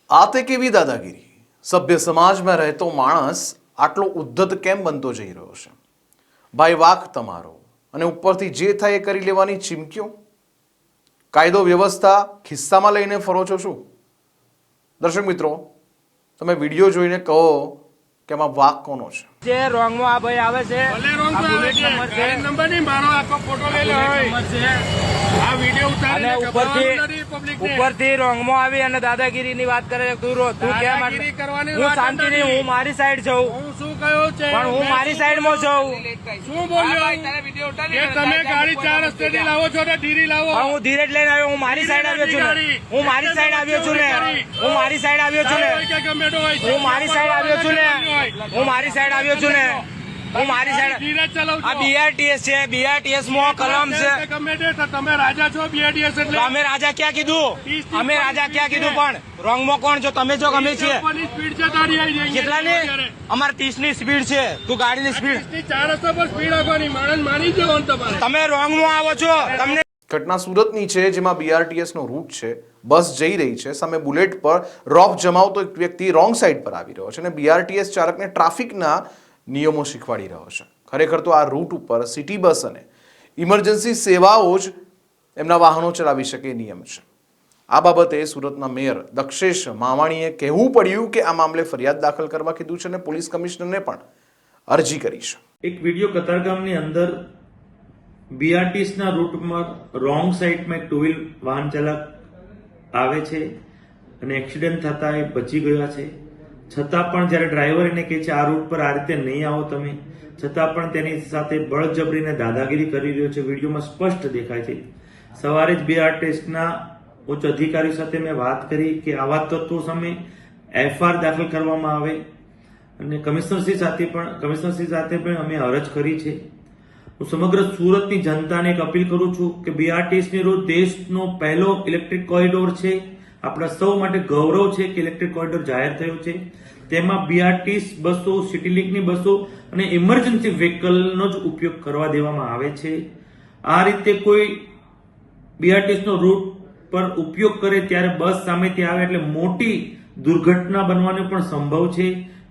આ તે કેવી દાદાગીરી? સભ્ય સમાજમાં રહેતો માણસ આટલો ઉદ્ધત કેમ બનતો જઈ રહ્યો છે? ભાઈ વાક તમારો અને ઉપરથી જે થાય એ કરી લેવાની ચીમકીઓ. કાયદો વ્યવસ્થા ખિસ્સામાં લઈને ફરો છો શું? દર્શક મિત્રો, તમે વિડીયો જોઈને કહો કે એમાં વાક કોનો છે? જે રોંગમાં આ ભાઈ આવે છે, ભલે રોંગ આ આવે બુલેટ છે, નંબર છે, ગાડી નંબર નહીં, મારો આખો ફોટો લઈ લે નંબર છે. આ વિડીયો ઉતારીને અને ખબરવાનું નથી પબ્લિકને. ઉપરથી રોંગમાં આવી અને દાદાગીરીની વાત કરે છે. તું કેમ દાદાગીરી કરવાની હું વાત જ શાંતિ નહીં, નથી. હું મારી સાઈડ છું, હું શું કહ્યું છે? પણ હું મારી સાઈડમાં છું. શું બોલ્યો કે તમે ગાડી 4 રસ્તેથી લાવો છો ને ધીરી લાવો? પણ હું ધીરે જ લઈને આવ્યો, હું મારી સાઈડ આવ્યો છું ને, હું મારી સાઈડ આવ્યો છું ને, હું મારી સાઈડ આવ્યો છું ને, કે ગમે તે હોય છે. હું મારી સાઈડ આવ્યો છું ને, હું મારી સાઈડ આવ્યો છું ને, હું મારી સાઈડ. ધીરે જ ચલાવજો. આ BRTS છે, BRTS માં કલમ છે. ગમે તે તો તમે રાજા છો BRTS એટલે. તો અમે રાજા ક્યાં કીધું? અમે રાજા ક્યાં કીધું? પણ રોંગમાં કોણ છો? તમે છો, ગમે છીએ. ઉપરની સ્પીડ છે તારી આવી જાય. કેટલાની? અમારે 30 ની સ્પીડ છે. તું ગાડીની સ્પીડ, 4 રસ્તા પર સ્પીડ આપવાની માણસ માની જવાનું તમારે. તમે રોંગમાં આવો છો. તમને ઘટના સુરતની છે, જેમાં BRTS નો રૂટ છે. બસ જઈ રહી છે, સામે બુલેટ પર રોફ જમાવતો એક વ્યક્તિ રોંગ સાઈડ પર આવી રહ્યો છે અને BRTS ચાલકને ટ્રાફિકના નિયમો શીખવાડી રહ્યો છે. ખરેખર તો આ રૂટ ઉપર સિટી બસ અને ઇમરજન્સી સેવાઓ જ એમના વાહનો ચલાવી શકે એ નિયમ છે. આ બાબતે સુરતના મેયર દક્ષેશ માવાણીએ કહેવું પડ્યું કે આ મામલે ફરિયાદ દાખલ કરવા કીધું છે અને પોલીસ કમિશનરને પણ અરજી કરી છે. એક વિડીયો કતારગામની અંદર BRTS ના રૂટમાં રોંગ સાઈડમાં એક ટુ વ્હીલ વાહન ચાલક આવે છે અને એક્સિડન્ટ થતા એ બચી ગયા છે. છતાં પણ જ્યારે ડ્રાઈવર એને કહે છે આ રૂટ પર આ રીતે નહીં આવો તમે, છતાં પણ તેની સાથે બળજબરીને દાદાગીરી કરી રહ્યો છે. વિડીયોમાં સ્પષ્ટ દેખાય છે. સવારે જ BRTS ના ઉચ્ચ અધિકારી સાથે મેં વાત કરી કે આવા તત્વો સામે FR દાખલ કરવામાં આવે અને કમિશનરશ્રી સાથે પણ અમે અરજ કરી છે. હું સમગ્ર સુરતની જનતાને એક અપીલ કરું છું કે BRTS ની રોડ દેશનો પહેલો ઇલેક્ટ્રિક કોરિડોર છે. આપણા સૌ માટે ગૌરવ છે કે ઇલેક્ટ્રિક કોરિડોર જાહેર થયો છે. તેમાં BRTS બસો, સિટી લિંકની બસો અને ઇમરજન્સી વ્હીકલનો જ ઉપયોગ કરવા દેવામાં આવે છે. આ રીતે કોઈ BRTS નો રૂટ પર ઉપયોગ કરે ત્યારે બસ સામેથી આવે એટલે મોટી દુર્ઘટના બનવાનો પણ સંભવ છે.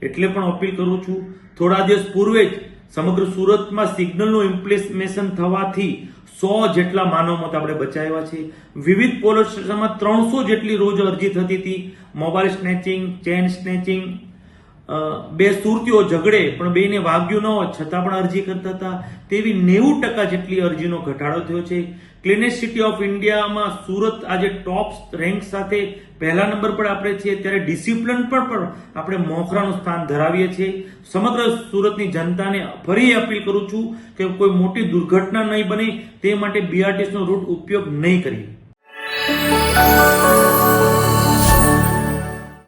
એટલે પણ અપીલ કરું છું. થોડા દિવસ પૂર્વે જ સમગ્ર સુરતમાં સિગ્નલનું ઇમ્પ્લિમેશન થવાથી 100 જેટલા માનવ મોત આપણે બચાવ્યા છે. વિવિધ પોલીસ સ્ટેશનમાં 300 જેટલી રોજ અરજી થતી હતી. મોબાઈલ સ્નેચિંગ, ચેન સ્નેચિંગ, બે સુરતીઓ ઝઘડે પણ બેને વાગ્યું ન હોય છતાં પણ અરજી કરતા હતા. તેવી 90% જેટલી અરજીનો ઘટાડો થયો છે. ક્લીનેસ્ટ સિટી ઓફ ઇન્ડિયામાં સુરત આજે ટોપ રેન્ક સાથે પહેલા નંબર પર આપણે છીએ. ત્યારે ડિસિપ્લિન પર પણ આપણે મોખરાનું સ્થાન ધરાવીએ છીએ. સમગ્ર સુરતની જનતાને ફરી અપીલ કરું છું કે કોઈ મોટી દુર્ઘટના નહીં બને તે માટે BRTS નો રૂટ ઉપયોગ નહીં કરીએ.